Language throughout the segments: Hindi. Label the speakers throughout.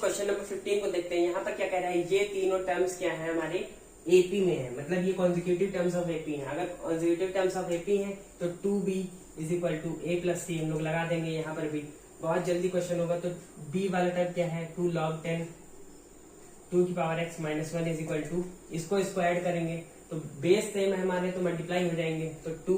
Speaker 1: क्वेश्चन नंबर 15 को देखते हैं। यहाँ पर क्या कह रहा है, ये तीनों टर्म्स क्या है हमारे एपी में है, मतलब ये कॉन्जिक्यूटिव टर्म्स ऑफ एपी है। अगर कॉन्जिक्यूटिव टर्म्स ऑफ एपी है तो 2b is equal to a plus c हम लोग लगा देंगे। यहाँ पर भी बहुत जल्दी क्वेश्चन होगा। तो b वाला टर्म क्या है, 2 log 10 2 की power x minus 1 is equal to, इसको ऐड करेंगे तो बेस सेम है हमारे तो मल्टीप्लाई हो जाएंगे। तो 2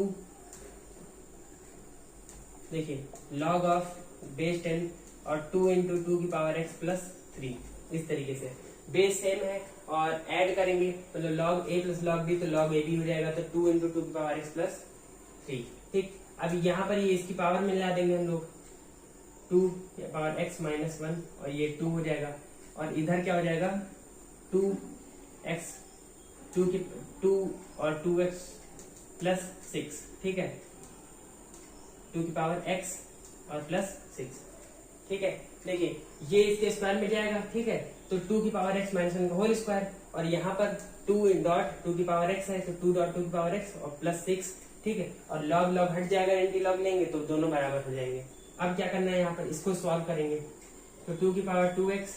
Speaker 1: देखिए log ऑफ बेस 10 और 2 इंटू 2 की पावर x प्लस 3, इस तरीके से बेस सेम है और ऐड करेंगे मतलब log a plus log b तो log a b हो जाएगा। तो 2 इंटू 2 की पावर x प्लस 3, ठीक। अब यहाँ पर ये इसकी पावर मिला देंगे हम लोग, 2 पावर x माइनस 1 और ये 2 हो जाएगा। और इधर क्या हो जाएगा 2x 2 और 2x प्लस 6, ठीक है, 2 की पावर x और प्लस 6, ठीक है। देखिए ये इसके स्क्वायर में जाएगा, ठीक है। तो 2 की पावर x माइनस 1 का होल स्क्वायर और यहाँ पर 2 डॉट 2 की पावर x है तो 2 डॉट 2 की पावर x और प्लस 6, ठीक है। और लॉग लॉग हट जाएगा, एंटी लॉग लेंगे तो दोनों बराबर हो जाएंगे। अब क्या करना है, यहाँ पर इसको सॉल्व करेंगे तो 2 की पावर 2x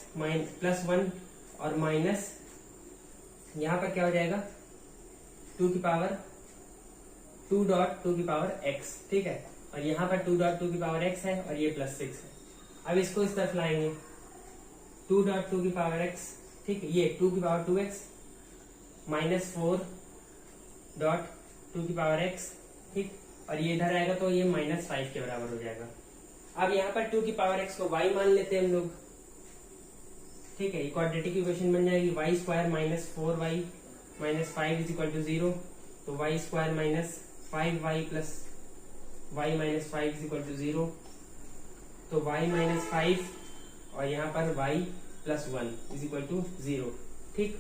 Speaker 1: प्लस 1 और माइनस यहाँ पर क्या हो जाएगा 2 की पावर 2 डॉट 2 की पावर x, ठीक है। और यहाँ पर 2 डॉट 2 की पावर x है और ये प्लस 6 है। अब इसको इस तरफ लाएंगे 2 डॉट 2 की पावर x, ठीक है, ये 2 की पावर 2x माइनस 4 डॉट 2 की पावर x, ठीक। और ये इधर आएगा तो ये माइनस 5 के बराबर हो जाएगा। अब यहाँ पर 2 की पावर x को y मान लेते हैं हम लोग, ठीक है। क्वाड्रेटिक इक्वेशन बन जाएगी y square minus 4y minus 5 is equal to 0। तो y square minus 5y plus y minus 5 is equal to 0। तो y माइनस 5 और यहाँ पर y plus 1 is equal to 0, ठीक।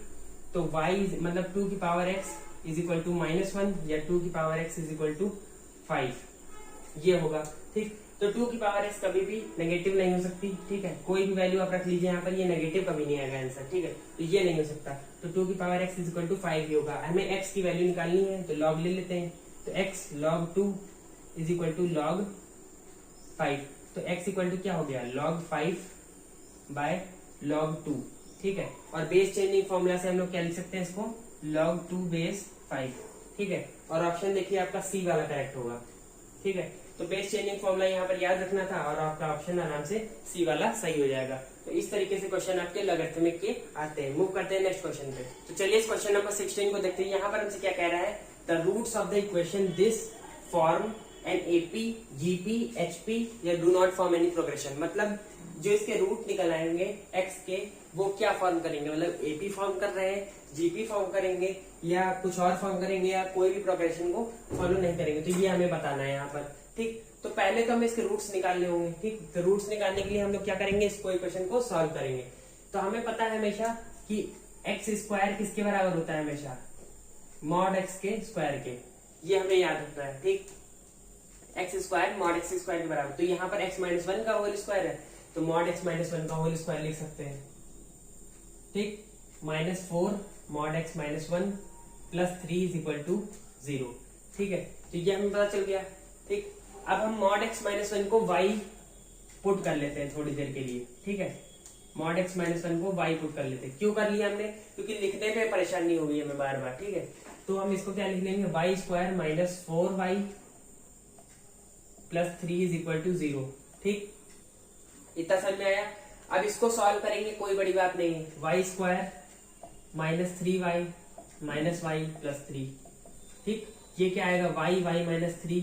Speaker 1: तो y मतलब 2 की power x is equal to minus 1 या 2 की power x is equal to 5, ये होगा, ठीक। तो 2 की पावर x कभी भी नेगेटिव नहीं हो सकती, ठीक है। कोई भी वैल्यू आप रख लीजिए यहाँ पर, ये नेगेटिव कभी नहीं आएगा आंसर, ठीक है। तो ये नहीं हो सकता। तो 2 की power x is equal to 5 ही होगा। हमें x की वैल्यू निकालनी है तो log ले लेते हैं। तो x log 2 is equal to log 5। तो x इक्वल टू क्या हो गया log 5 बाय log 2, ठीक है। और बेस चेंजिंग फॉर्मूला से हम लोग क्या लिख सकते हैं इसको, log 2 बेस 5, ठीक है। और ऑप्शन देखिए आपका सी वाला करेक्ट होगा, ठीक है। तो बेस चेंजिंग फॉर्मूला यहाँ पर याद रखना था और आपका ऑप्शन आराम से सी वाला सही हो जाएगा। तो इस तरीके से क्वेश्चन आपके लॉगरिथमिक के आते हैं। मूव करते हैं नेक्स्ट क्वेश्चन पे। तो चलिए इस क्वेश्चन नंबर 16 को देखते हैं। यहाँ पर हमसे क्या कह रहा है, the roots of the equation this form an AP GP HP या do not form any progression. मतलब जो इसके रूट निकल आएंगे एक्स के वो क्या फॉर्म करेंगे, मतलब एपी फॉर्म कर रहे हैं, जीपी फॉर्म करेंगे या कुछ और फॉर्म करेंगे या कोई भी प्रोग्रेशन को फॉलो नहीं करेंगे। तो ये हमें बताना है यहाँ पर, ठीक। तो पहले तो हमें इसके रूट्स निकालने होंगे, ठीक। तो रूट्स निकालने के लिए हम लोग क्या करेंगे, इसको इक्वेशन को सॉल्व करेंगे। तो हमें पता है हमेशा कि एक्स स्क्वायर किसके बराबर होता है, हमेशा मॉड एक्स के स्क्वायर के, ये हमें याद रखना है, ठीक। X square mod x square के बराबर। तो यहाँ पर एक्स माइनस 1 का होल स्क्वायर है तो मॉड एक्स माइनस 1 का होल स्क्वायर लिख सकते हैं, ठीक। Minus 4 mod X minus 1 plus 3 is equal to 0, ठीक है। तो ये हमें पता चल गया, ठीक। अब हम मॉड एक्स माइनस 1 को y पुट कर लेते हैं थोड़ी देर के लिए, ठीक है। मॉड एक्स माइनस 1 को y पुट कर लेते हैं। क्यों कर लिया हमने, क्योंकि लिखने में परेशानी होगी हमें बार बार, ठीक है। तो हम इसको क्या लिख लेंगे, y square minus 4y plus 3 is equal to 0, ठीक। इतना समझ में आया। अब इसको सॉल्व करेंगे, कोई बड़ी बात नहीं है। y square minus 3y minus y plus 3, ठीक। ये क्या आएगा y माइनस 3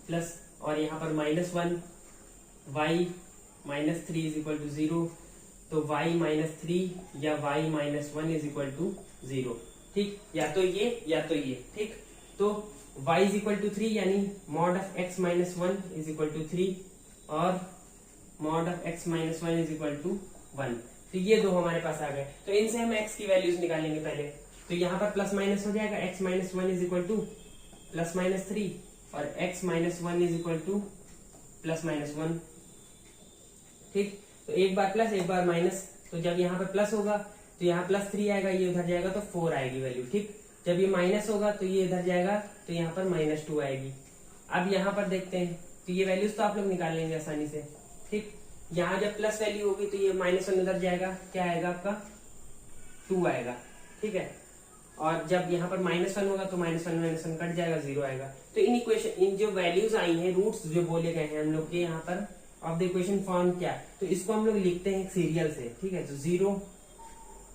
Speaker 1: प्लस और यहाँ पर minus 1 y minus 3 is equal to 0। तो y माइनस 3 या y minus 1 is equal to 0, ठीक। या तो ये, ठीक। तो y इज इक्वल टू 3 यानी mod of x minus 1 is equal to 3 और mod of x minus 1 is equal to 1। तो ये दो हमारे पास आ गए। तो इनसे हम x की वैल्यूज निकालेंगे पहले। तो यहाँ पर प्लस माइनस हो जाएगा, x minus 1 is equal two plus minus 3 और x minus 1 is equal two plus minus 1, ठीक। तो एक बार प्लस एक बार माइनस, तो जब यहाँ पर प्लस होगा तो यहाँ प्लस 3 आएगा, ये उधर जाएगा तो 4 आएगी वैल्यू, ठीक। जब ये माइनस होगा तो ये इधर जाएगा तो यहाँ पर माइनस 2 आएगी। अब यहाँ पर देखते हैं तो ये वैल्यूज तो आप लोग निकाल लेंगे आसानी से, ठीक। यहाँ जब प्लस वैल्यू होगी तो ये -1 उधर जाएगा, क्या आएगा आपका 2 आएगा, ठीक है। और जब यहाँ पर -1 होगा तो -1 कट जाएगा, 0 आएगा। तो इन इक्वेशन, इन जो वैल्यूज आई हैं, रूट्स जो बोले गए हैं हम लोग के यहाँ पर ऑफ द इक्वेशन फॉर्म क्या, तो इसको हम लोग लिखते हैं सीरियल से, ठीक है। तो 0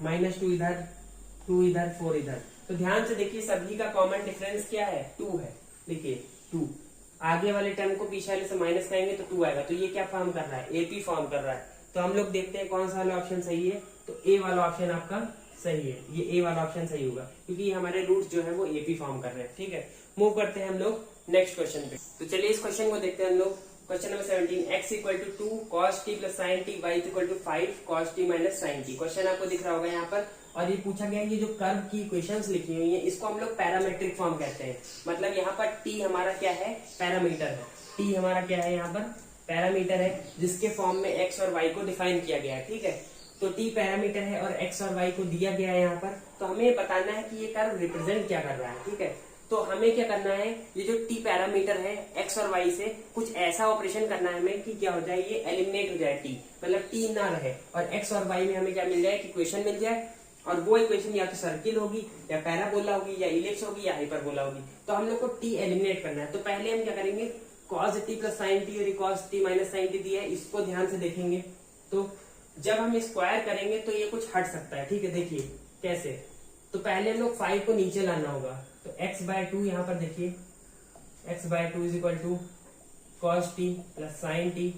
Speaker 1: -2 इधर, 2 इधर, 4 इधर। तो ध्यान से देखिए सभी का कॉमन डिफरेंस क्या है, 2 है। देखिए 2, आगे वाले टर्म को पीछे वाले से माइनस करेंगे तो 2 आएगा। तो ये क्या फॉर्म कर रहा है, एपी फॉर्म कर रहा है। तो हम लोग देखते हैं कौन सा वाला ऑप्शन सही है। तो ए वाला ऑप्शन आपका सही है, ये ए वाला ऑप्शन सही होगा क्योंकि हमारे रूट्स जो है वो एपी फॉर्म कर रहे हैं, ठीक है। मूव करते हैं हम लोग नेक्स्ट क्वेश्चन पे। तो चलिए इस क्वेश्चन को देखते हैं हम लोग। Question number 17, x equal to 2 cos t plus sin t, y equal to 5 cos t minus sin t। Question आपको दिख रहा होगा यहाँ पर। और ये पूछा गया है, ये जो कर्व की इक्वेशंस लिखी हुई है इसको हम लोग पैरामीट्रिक फॉर्म कहते हैं। मतलब यहाँ पर t हमारा क्या है, पैरामीटर है। t हमारा क्या है यहाँ पर, पैरामीटर है, जिसके फॉर्म में x और y को डिफाइन किया गया है, ठीक है। तो t पैरामीटर है और x और y को दिया गया है यहाँ पर। तो हमें बताना है कि ये कर्व रिप्रेजेंट क्या कर रहा है, ठीक है। तो हमें क्या करना है, ये जो t पैरामीटर है x और y से कुछ ऐसा ऑपरेशन करना है हमें कि क्या हो जाए, ये एलिमिनेट हो जाए, t मतलब t ना रहे और x और y में हमें क्या मिल जाए, इक्वेशन मिल जाए। और वो इक्वेशन या तो सर्किल होगी या पैराबोला होगी या इलिप्स होगी या हाइपरबोला होगी। तो हम लोग को t एलिमिनेट करना है। तो पहले हम क्या करेंगे, cos t plus sin t और cos t minus sin t दिया है, इसको ध्यान से देखेंगे। तो जब हम स्क्वायर करेंगे तो ये कुछ हट सकता है, ठीक है। देखिए कैसे, तो पहले हम लोग 5 को नीचे लाना होगा। तो x/2 यहाँ पर देखिए, x/2 is equal to cos t plus sin t,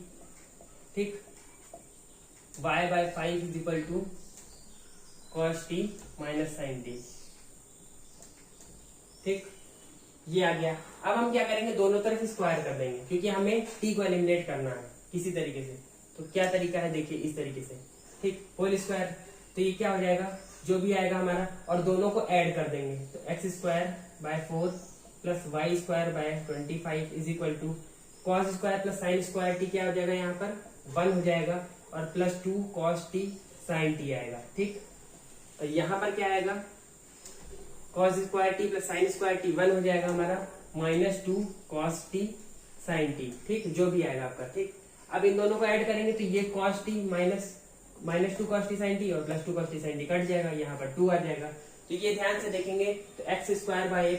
Speaker 1: ठीक। y/5 is equal to cos t minus sin t, ठीक। ये आ गया। अब हम क्या करेंगे, दोनों तरफ स्क्वायर कर देंगे क्योंकि हमें t को एलिमिनेट करना है किसी तरीके से। तो क्या तरीका है, देखिए इस तरीके से, ठीक, होल स्क्वायर। तो ये क्या हो जाएगा, जो भी आएगा हमारा, और दोनों को ऐड कर देंगे। तो x²/4 plus y²/25 is equal to cos square plus sine square t, क्या हो जाएगा यहाँ पर 1 हो जाएगा, और plus 2 cos t sin t आएगा, ठीक। और यहाँ पर क्या आएगा, cos square t plus sine square t 1 हो जाएगा हमारा, -2 cos t sin t, ठीक, जो भी आएगा आपका, ठीक। अब इन दोनों को ऐड करेंगे तो ये cos t -2 cos t sin t और +2 cos t sin t cut जाएगा, यहाँ पर 2 आ जाएगा। तो ये ध्यान से देखेंगे। तो x²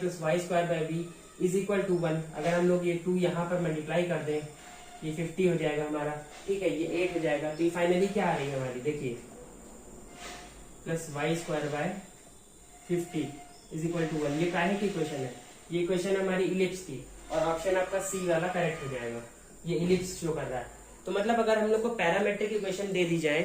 Speaker 1: plus y² is equal to 1। अगर हम लोग ये 2 यहाँ पर मल्टीप्लाई कर दें, ये 50 हो जाएगा हमारा, ठीक है। ये 8 हो जाएगा। तो ये फाइनली क्या आ रही है हमारी, देखिए plus y²/50 is equal to 1। ये काहे की इक्वेशन है, ये इक्वेशन हमारी इलिप्स की, और ऑप्शन आपका सी वाला करेक्ट हो जाएगा। ये इलिप्स शो कर रहा है। तो मतलब अगर हम लोग को पैरामेट्रिक इक्वेशन दे दी जाए,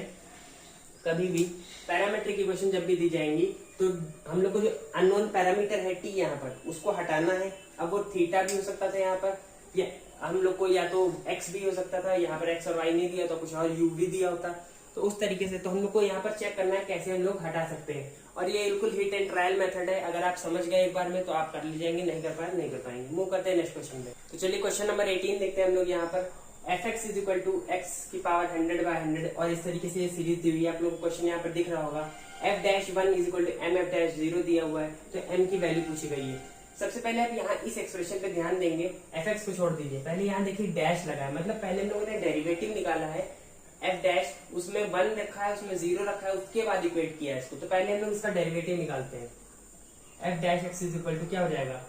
Speaker 1: कभी भी पैरामेट्रिक इक्वेशन जब भी दी जाएंगी, तो हम लोग को जो अननोन पैरामीटर है t यहाँ पर, उसको हटाना है। अब वो थीटा भी हो सकता था यहाँ पर, या हम लोग को या तो x भी हो सकता था, यहाँ पर x और y नहीं दिया तो कुछ और u भी दिया होता। तो उस तरीके से तो हम लोग को यहाँ पर चेक करना है कैसे हम लोग हटा सकते हैं। और ये बिल्कुल हिट एंड ट्रायल मेथड है। अगर आप समझ गए एक बार में तो आप कर ले जाएंगे, नहीं कर पाए नहीं कर पाएंगे। मूव करते हैं नेक्स्ट क्वेश्चन पे। तो चलिए क्वेश्चन नंबर 18 देखते हैं हम लोग। यहाँ पर fx is equal to x⁻100/100 और इस तरीके से ये सीरीज दी हुई है। आप लोग को क्वेश्चन यहाँ पर दिख रहा होगा। f'1 is equal to mf'0 दिया हुआ है, तो m की वैल्यू पूछी गई है। सबसे पहले आप यहाँ इस एक्सप्रेशन पे ध्यान देंगे, fx को छोड़ दीजिए। पहले यहाँ देखिए डैश लगा है, मतलब पहले हम लोगों ने डेरिवेटिव निकाला है f', उसमें 1 रखा है, उसमें 0 रखा है, उसके बाद इक्वेट किया है इसको। तो पहले हम लोग इसका डेरिवेटिव निकालते हैं। f'(x) इज इक्वल टू क्या हो जाएगा,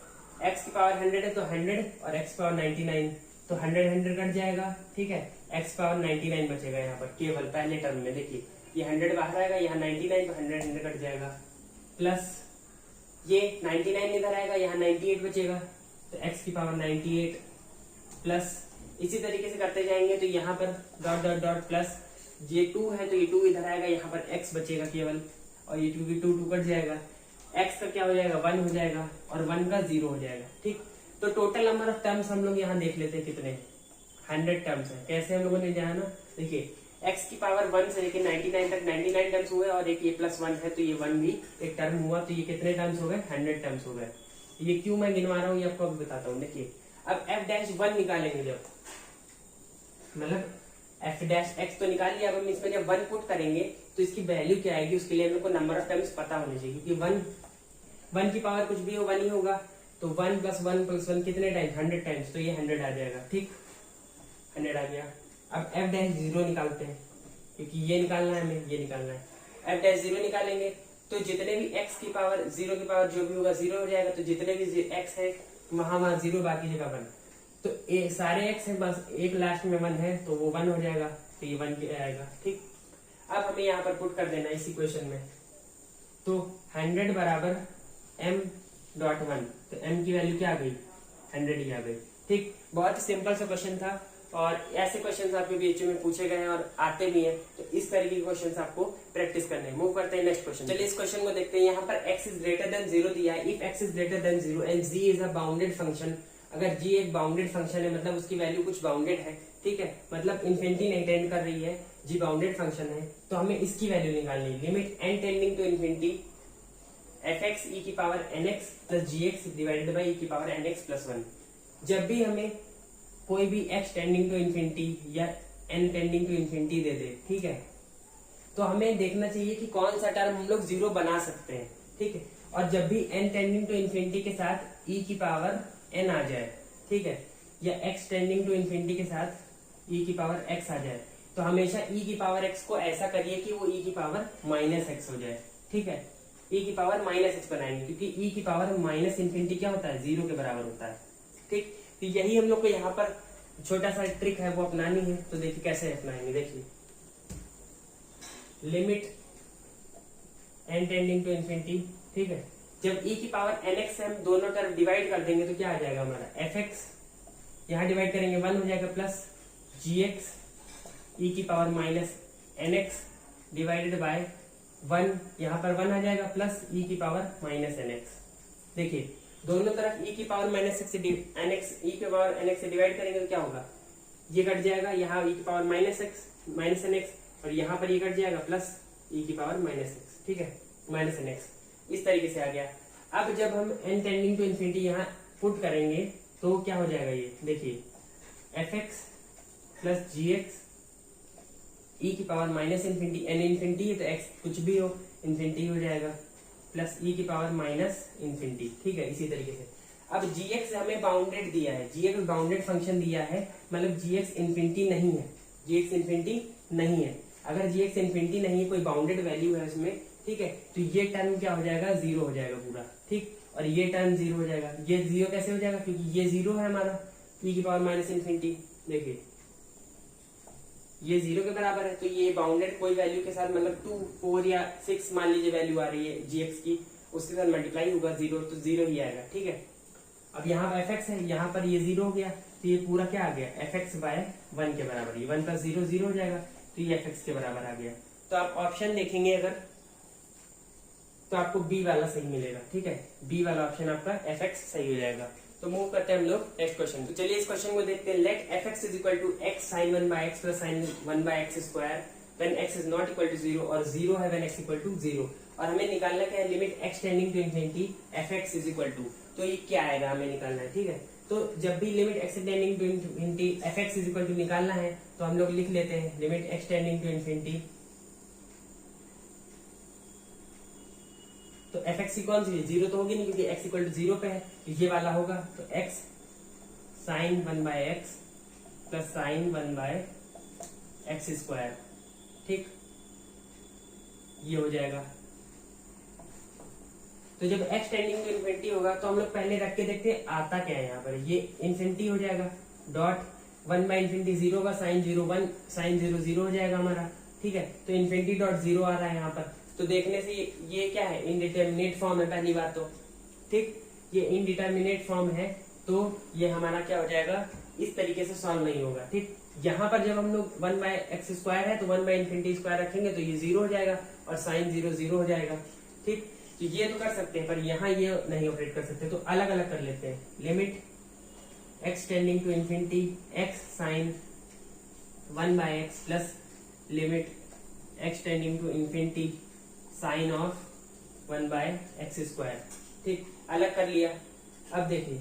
Speaker 1: x की पावर 100 है तो 100 और x पावर 99, तो 100 कट जाएगा, ठीक है। x पावर 99 बचेगा यहाँ पर केवल पहले टर्म में। देखिए ये 100 बाहर आएगा, यहाँ 99, तो 100 कट जाएगा, प्लस ये 99 इधर आएगा, यहाँ 98 बचेगा, तो x की पावर 98 प्लस इसी तरीके से करते जाएंगे। तो यहाँ पर डॉट डॉट डॉट प्लस ये 2 है तो ये 2 इधर आएगा, यहाँ पर x बचेगा केवल, और ये 2 की 2 कट जाएगा, x का क्या हो जाएगा 1 हो जाएगा और 1 का 0 हो जाएगा, ठीक। तो टोटल नंबर ऑफ टर्म्स हम लोग यहाँ देख लेते हैं कितने 100 टर्म्स है। कैसे हम लोगों ने जाना, देखिए x की पावर 1 से लेके 99 तक 99 टर्म्स हुए, और एक ये +1 है तो ये 1 भी एक टर्म हुआ, तो ये कितने टर्म्स हो गए 100 टर्म्स हो गए। ये क्यों मैं गिनवा रहा हूँ ये आपको अभी बताता हूँ। देखिए अब f'1 निकालेंगे, जब मतलब f'(x) तो निकाल लिया। अब हम इसमें जब 1 पुट करेंगे तो इसकी वैल्यू क्या आएगी, उसके लिए हम लोग को नंबर ऑफ टर्म्स पता होने चाहिए, क्योंकि 1 की पावर कुछ भी हो 1 ही होगा। तो 1 + 1 + 1 कितने टाइम्स 100 टाइम्स, तो ये 100 आ जाएगा, ठीक, 100 आ गया। अब एफ डैश जीरो निकालते हैं, क्योंकि ये निकालना है हमें, ये निकालना है। एफ डैश जीरो निकालेंगे तो जितने भी एक्स की पावर जीरो की पावर जो भी होगा जीरो हो जाएगा, तो जितने भी एक्स है वहां जीरो, बाकी जगह वन। तो सारे एक्स है, बस एक लास्ट में वन है तो वो वन हो जाएगा, तो ये वन के आएगा। ठीक, अब हमें यहाँ पर पुट कर देना इस इक्वेशन में। तो 100 बराबर m डॉट वन, तो m की वैल्यू क्या आ गई, 100 ही आ गई। ठीक, बहुत ही सिंपल सा क्वेश्चन था, और ऐसे क्वेश्चंस आपके बीएचयू में पूछे गए हैं और आते भी हैं, तो इस तरीके के क्वेश्चंस आपको प्रैक्टिस करने हैं। मूव करते हैं नेक्स्ट क्वेश्चन। चलिए इस क्वेश्चन को देखते हैं। यहाँ पर x इज ग्रेटर देन 0 दिया है। If x is greater than 0 and g is a bounded function, अगर g एक बाउंडेड फंक्शन है मतलब उसकी वैल्यू कुछ बाउंडेड है, ठीक है, मतलब इन्फिनिटी नहीं टेंड कर रही है, g बाउंडेड फंक्शन है, तो हमें इसकी वैल्यू निकालनी है। Limit n tending to infinity fx e की power nx plus gx divided by e की पावर nx प्लस 1। जब भी हमें कोई भी x टेंडिंग टू इन्फिनिटी या n टेंडिंग टू इन्फिनिटी दे दे, ठीक है, तो हमें देखना चाहिए कि कौन सा टर्म हम लोग जीरो बना सकते हैं। ठीक है, और जब भी n टेंडिंग टू इन्फिनिटी के साथ e की पावर n आ जाए, ठीक है, या x टेंडिंग टू इन्फिनिटी के साथ e की पावर x आ जाए, तो हमेशा e की पावर x को ऐसा करिए कि वो e की पावर माइनस x हो जाए। ठीक है, e की पावर माइनस x बनाएंगे, क्योंकि e की पावर माइनस इन्फिनिटी क्या होता है, जीरो के बराबर होता है। ठीक, तो यही हम लोग को यहाँ पर छोटा सा ट्रिक है वो अपनानी है। तो देखिए कैसे अपनाएंगे, देखिए limit n tending to infinity, ठीक है, जब e की पावर nx से हम दोनों तरफ डिवाइड कर देंगे तो क्या आ जाएगा हमारा fx, यहाँ डिवाइड करेंगे 1 हो जाएगा, प्लस gx e की power minus nx divided by 1, यहाँ पर 1 आ जाएगा, प्लस e की पावर माइनस nx। देखिए दोनों तरफ e की पावर माइनस एक्स से nx e की पावर nx से डिवाइड करेंगे तो क्या होगा, ये कट जाएगा, यहाँ e की power minus x minus nx, और यहाँ पर ये कट जाएगा प्लस e की पावर माइनस एक्स, ठीक है, माइनस nx। इस तरीके से आ गया। अब जब हम n टेंडिंग टू इन्फिनिटी यहाँ पुट करेंगे तो क्या हो जाएगा, ये देखिए fx प्लस gx e की power minus infinity, n infinity है तो x कुछ भी हो इन्फिनिटी हो जाएगा, प्लस e की पावर माइनस इन्फिनिटी। ठीक है, इसी तरीके से अब gx हमें बाउंडेड दिया है, gx बाउंडेड फंक्शन दिया है, मतलब gx इन्फिनिटी नहीं है, gx इन्फिनिटी नहीं है। अगर gx इन्फिनिटी नहीं है, कोई बाउंडेड वैल्यू है उसमें, ठीक है, तो ये टर्म क्या हो जाएगा, जीरो हो जाएगा पूरा। ठीक, और ये टर्म जीरो हो जाएगा। ये जीरो कैसे हो जाएगा, क्योंकि ये जीरो है हमारा e की पावर माइनस इन्फिनिटी, देखिए ये जीरो के बराबर है, तो ये बाउंडेड कोई वैल्यू के साथ, मतलब 2, 4 या 6 मान लीजिए वैल्यू आ रही है gx की, उसके साथ मल्टीप्लाई होगा जीरो, तो जीरो ही आएगा। ठीक है, अब यहाँ fx है, यहाँ पर ये जीरो हो गया, तो ये पूरा क्या आ गया, fx बाय 1 के बराबर, ये 1 प्लस जीरो जीरो हो जाएगा, तो ये fx के बराबर आ गया। तो आप ऑप्शन देखेंगे अगर, तो आपको बी वाला सही मिलेगा। ठीक है, बी वाला ऑप्शन आपका fx सही हो जाएगा। तो मूव करते हैं हम लोग नेक्स्ट क्वेश्चन। तो चलिए इस क्वेश्चन को देखते हैं। Let fx is equal to x sin 1 by x plus sin 1 by x square when x is not equal to 0, और 0 है व्हेन x इक्वल टू 0, और हमें निकालना क्या है, limit x tending to infinity fx is equal to, तो ये क्या आएगा हमें निकालना है। ठीक है, तो जब भी limit x tending to infinity fx is equal to निकालना है तो हम लोग लिख लेते हैं limit x tending to infinity, तो fx की कौन सी है, जीरो तो होगी नहीं क्योंकि x इक्वल टू 0 पे है, तो ये वाला होगा, तो x sin 1 by x plus sin 1 by x square. ठीक, ये हो जाएगा। तो जब x टेंडिंग टू इन्फिनिटी होगा तो हम लोग पहले रख के देखते हैं आता क्या है यहाँ पर, ये इन्फिनिटी हो जाएगा, डॉट 1 बाई इन्फिनिटी 0 का साइन 0 1 साइन 0 0 हो जाएगा हमारा। ठीक है, तो इन्फिनिटी डॉट 0 आ रहा है यहाँ पर, तो देखने से ये क्या है, इनडिटर्मिनेट फॉर्म है पहली बात तो। ठीक, ये इनडिटर्मिनेट फॉर्म है, तो ये हमारा क्या हो जाएगा, इस तरीके से सॉल्व नहीं होगा। ठीक, यहाँ पर जब हम लोग 1 बाय एक्स स्क्वायर है तो 1 बाय इन्फिनिटी स्क्वायर रखेंगे तो ये 0 हो जाएगा और साइन 0 0 हो जाएगा। ठीक, तो ये तो कर सकते हैं, पर यहाँ ये नहीं ऑपरेट कर सकते, तो अलग अलग कर लेते हैं। Limit x tending to infinity x sine 1 by x plus limit x tending to infinity sine of 1 by x square. ठीक, अलग कर लिया। अब देखिए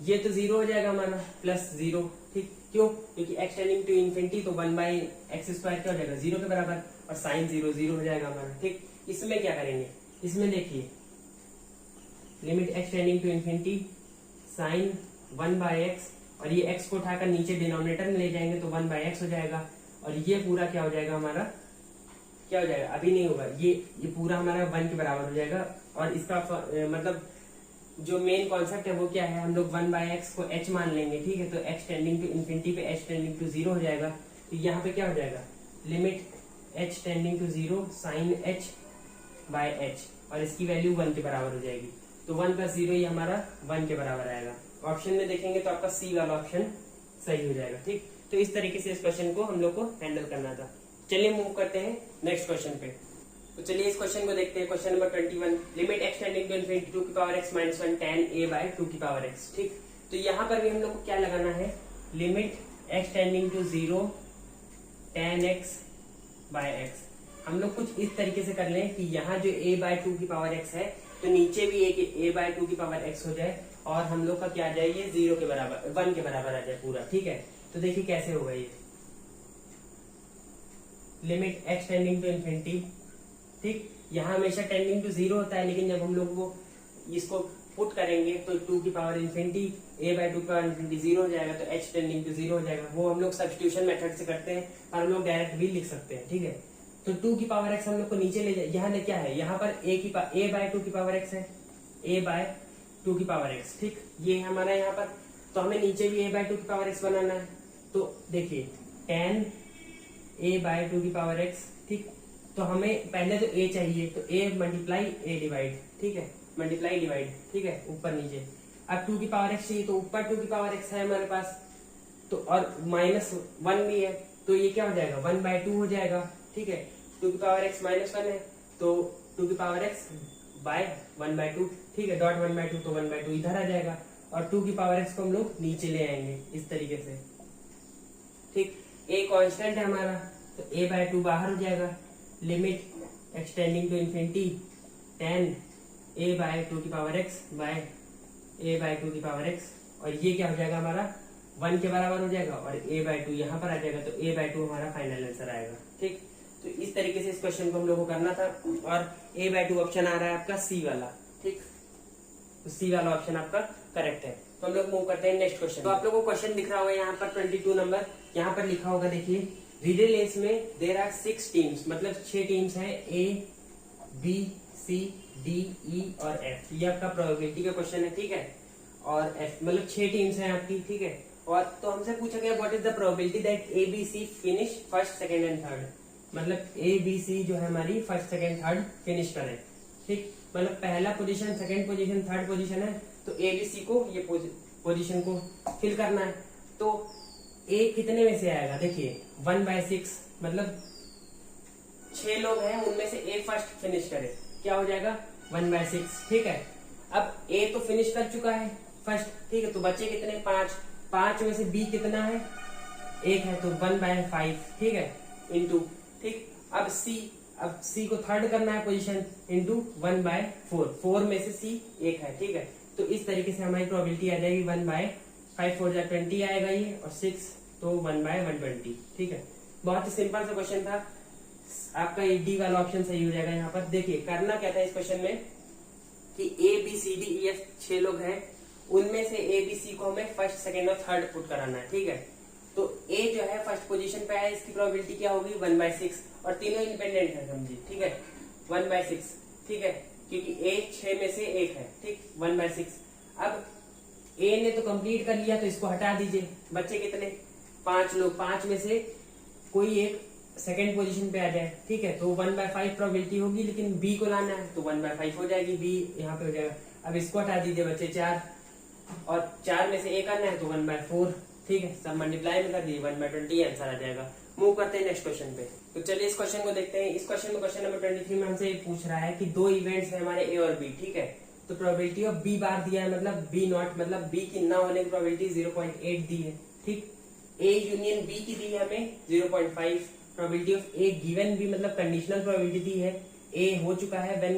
Speaker 1: ये तो 0 हो जाएगा हमारा, प्लस 0। ठीक, क्यों, क्योंकि x टेंडिंग टू इन्फिनिटी तो 1 बाय एक्स स्क्वायर क्या हो जाएगा, 0 के बराबर, और साइन 0 0 हो जाएगा हमारा। ठीक, इसमें क्या करेंगे, इसमें देखिए limit x tending to infinity sine 1 by x और ये x को उठाकर नीचे डिनोमिनेटर में ले जाएंगे तो 1/x हो जाएगा, और ये पूरा क्या हो जाएगा हमारा, क्या हो जाएगा, अभी नहीं होगा, ये पूरा हमारा 1 के बराबर हो जाएगा। और इसका मतलब जो मेन कॉन्सेप्ट है वो क्या है, हम लोग 1/x को h मान लेंगे, ठीक है। तो x टेंडिंग टू इन्फिनिटी पे h टेंडिंग टू 0 हो जाएगा, तो यहाँ पे क्या हो जाएगा, लिमिट h tending to 0 sine h/h, और इसकी वैल्यू 1 के बराबर हो जाएगी। तो 1 + 0 ये हमारा 1 के बराबर आएगा। ऑप्शन में देखेंगे तो आपका सी वाला ऑप्शन सही हो जाएगा, ठीक। तो इस तरीके से इस क्वेश्चन को हम लोग को हैंडल करना था। चलिए मूव करते हैं नेक्स्ट क्वेश्चन पे। तो चलिए इस क्वेश्चन को देखते हैं। Question number 21, limit x tending to infinity 2 की power x minus 1 tan a/2 की पावर x, ठीक। तो यहाँ पर भी हम लोग को क्या लगाना है, limit x tending to 0 tan x/x। हम लोग कुछ इस तरीके से कर लें कि यहाँ जो a/2 की पावर x है तो नीचे भी एक a/2 की पावर x हो जाए, और हम लोग का क्या आ जाए, ये 0 के बराबर 1 के बराबर आ जाए पूरा, ठीक है। तो देखिए कैसे होगा ये, limit x tending to infinity, ठीक। यहाँ हमेशा टेंडिंग टू 0 होता है, लेकिन जब हम लोग वो इसको पुट करेंगे तो 2 की पावर इन्फिनिटी a/2 की पावर इन्फिनिटी 0 हो जाएगा, तो h टेंडिंग टू 0 हो जाएगा। वो हम लोग सब्स्टिट्यूशन मेथड से करते हैं, और हम लोग डायरेक्ट भी लिख सकते हैं, ठीक है। तो 2 की पावर x हम लोग को नीचे ले जाए, यहाँ क्या है, यहाँ पर a/2 की पावर x है, a/2 की पावर x, ठीक। ये है हमारा यहाँ पर, तो हमें नीचे भी a/2 की पावर x बनाना है। तो देखिए tan a/2 की पावर x, ठीक। तो हमें पहले तो a चाहिए, तो a मल्टीप्लाई a डिवाइड, ठीक है, मल्टीप्लाई डिवाइड, ठीक है, ऊपर नीचे। अब 2 की पावर x चाहिए, तो ऊपर 2 की पावर x है हमारे पास, तो और -1 भी है, तो ये क्या हो जाएगा, 1/2 हो जाएगा, ठीक है। 2 की पावर x -1 है, तो 2 की पावर x बाय 1/2, ठीक है, डॉट 1/2, तो 1/2 इधर आ जाएगा, और 2 की पावर x को हम लोग नीचे ले आएंगे इस तरीके से, ठीक। a कांस्टेंट है हमारा, तो a/2 बाहर हो जाएगा, limit x tending to infinity tan a/2 की पावर x बाय a/2 की पावर x, और ये क्या हो जाएगा हमारा 1 के बराबर हो जाएगा, और a/2 यहाँ पर आ जाएगा, तो a/2 हमारा फाइनल आंसर आएगा, ठीक। तो इस तरीके से इस क्वेश्चन को हम लोग को करना था, और a/2 ऑप्शन आ रहा है आपका सी वाला, ठीक। तो सी वाला ऑप्शन आपका करेक्ट है। तो हम लोग मूव करते हैं नेक्स्ट क्वेश्चन। तो आप लोगों को क्वेश्चन दिख रहा होगा यहाँ पर 22 नंबर, यहाँ पर लिखा होगा, देखिए रिले रेस में देयर आर 6 टीम्स, मतलब 6 टीम्स हैं, A B C D E और F। ये आपका प्रोबेबिलिटी का क्वेश्चन है, ठीक है, और F मतलब 6 टीम्स हैं आपकी, ठीक है। और तो हमसे पूछा गया what is the probability that A B C finish first second and third, मतलब A B C जो है हमारी फर्स्ट सेकंड थर्ड फिनिश करें, ठीक। मतलब पहला position, second position, third position है, तो A B C को ये पोजीशन को फिल करना है। तो A कितने में से आएगा, देखिए 1/6, मतलब 6 लोग हैं, उनमें से A फर्स्ट फिनिश करे, क्या हो जाएगा 1/6, ठीक है। अब A तो फिनिश कर चुका है फर्स्ट, ठीक है, तो बचे कितने 5 में से B कितना है 1 है, तो 1/5, ठीक है, इंटू, ठीक। अब C को थर्ड करना है पोजीशन, इंटू 1/4, 4 में से C 1 है, ठीक है। तो इस तरीके से हमारी प्रोबेबिलिटी आ जाएगी 1/5, 4 20 आएगा ये, और 6 तो 1/120, ठीक है। बहुत ही सिंपल सा क्वेश्चन था, आपका डी वाला ऑप्शन सही हो जाएगा। यहाँ पर देखिए करना क्या था इस क्वेश्चन में कि A B C D E F 6 लोग हैं, उनमें से A B C को हमें फर्स्ट सेकंड और थर्ड पुट कराना है, ठीक है। तो A जो है फर्स्ट पोजीशन पे आया, इसकी प्रोबेबिलिटी क्या होगी 1/6, और तीनों इंडिपेंडेंट है समझिए, ठीक है, 1/6, ठीक है, क्योंकि A 6 में से 1 है, ठीक, 1/6। अब A ने तो कंप्लीट कर लिया, तो इसको हटा दीजिए, बच्चे कितने 5 लोग, 5 में से कोई एक सेकंड पोजीशन पे आ जाए, ठीक है, तो 1/5 प्रोबेबिलिटी होगी, लेकिन B को लाना है तो 1/5 हो जाएगी, B यहाँ पे हो जाएगा। अब इसको हटा दीजिए, बच्चे 4, और 4 में से एक आना है तो 1/4, ठीक है, सब मल्टीप्लाई में कर दीजिए, 1/20 आंसर आ जाएगा। मूव करते हैं नेक्स्ट क्वेश्चन पे। तो चलिए इस क्वेश्चन को देखते हैं। इस क्वेश्चन में क्वेश्चन नंबर 23 में हमसे पूछ रहा है कि 2 इवेंट्स है हमारे A और B, ठीक है। तो प्रोबेबिलिटी ऑफ B बार दिया है, मतलब B नॉट, मतलब B की ना होने की प्रोबेबिलिटी 0.8 दी है, ठीक। A यूनियन B की दी है हमें 0.5, probability of A given B मतलब कंडीशनल प्रोबेबिलिटी दी है, A हो चुका है, व्हेन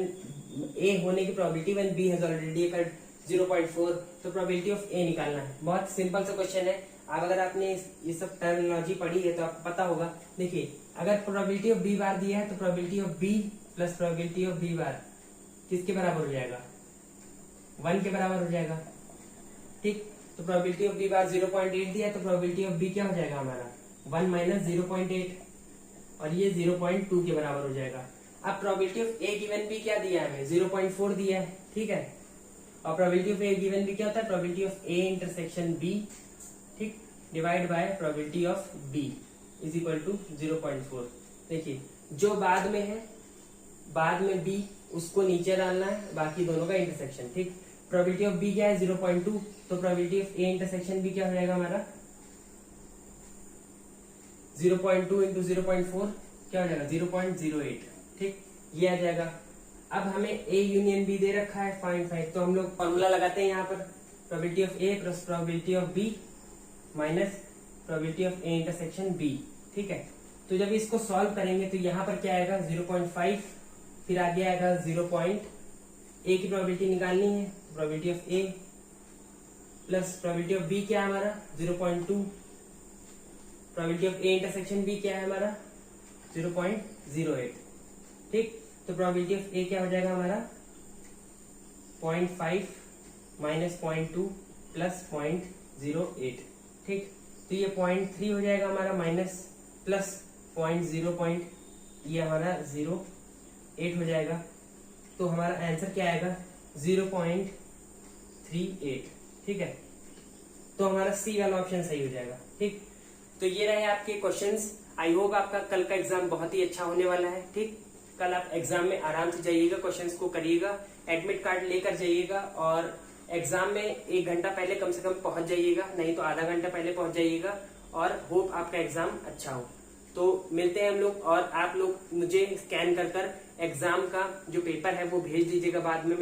Speaker 1: A होने की probability when B has already occurred 0.4, तो प्रोबेबिलिटी ऑफ A निकालना है। बहुत सिंपल सा क्वेश्चन है, आप अगर आपने ये सब टर्मिनोलॉजी पढ़ी है तो आपको पता होगा। देखिए अगर प्रोबेबिलिटी ऑफ B बार दिया है तो probability of B plus probability of B बार किसके बराबर हो जाएगा 1 के बराबर हो जाएगा, ठीक। तो प्रोबेबिलिटी ऑफ बी बार 0.8 दिया, तो प्रोबेबिलिटी ऑफ बी क्या हो जाएगा हमारा 1 माइनस 0.8 और ये 0.2 के बराबर हो जाएगा। अब probability of A given B क्या दिया है हमें 0.4 दिया है, ठीक है। और probability of A given B क्या होता है probability of A intersection B, ठीक, divide by probability of B is equal to 0.4। देखिए जो बाद में है, बाद में बी उसको नीचे डालना है, बाकी दोनों का इंटरसेक्शन, ठीक। प्रोबेबिलिटी ऑफ बी क्या है 0.2, तो probability of A intersection B क्या हो जाएगा हमारा 0.2 इंटू 0.4 क्या हो जाएगा 0.08, ठीक, ये आ जाएगा। अब हमें ए यूनियन बी दे रखा है 0.5, तो हम लोग फॉर्मूला लगाते हैं यहाँ पर probability of A plus probability of B minus probability of A intersection B, ठीक है। तो जब इसको सॉल्व करेंगे तो यहाँ पर क्या आएगा 0.5, फिर आगे आएगा 0. की प्रोबेबिलिटी निकालनी है, probability of A plus probability of B क्या है हमारा 0.2, probability of A intersection B क्या है हमारा 0.08, ठीक। तो प्रोबेबिलिटी ऑफ ए क्या हो जाएगा हमारा 0.5 माइनस 0.2 प्लस 0.08, ठीक। तो ये 0.3 हो जाएगा हमारा माइनस प्लस 0.0 ये हमारा 0.8 हो जाएगा। तो हमारा आंसर क्या आएगा 0.38, ठीक है। तो हमारा सी वाला ऑप्शन सही हो जाएगा, ठीक। तो ये रहे आपके क्वेश्चंस। आई होप आपका कल का एग्जाम बहुत ही अच्छा होने वाला है, ठीक। कल आप एग्जाम में आराम से जाइएगा, क्वेश्चंस को करिएगा, एडमिट कार्ड लेकर जाइएगा और एग्जाम में 1 घंटा पहले कम से कम पहुंच जाइएगा, नहीं तो आधा घंटा पहले पहुंच जाइएगा और होप आपका एग्जाम अच्छा हो। तो मिलते हैं हम लोग, और आप लोग मुझे स्कैन कर एग्जाम का जो पेपर है वो भेज दीजिएगा बाद में।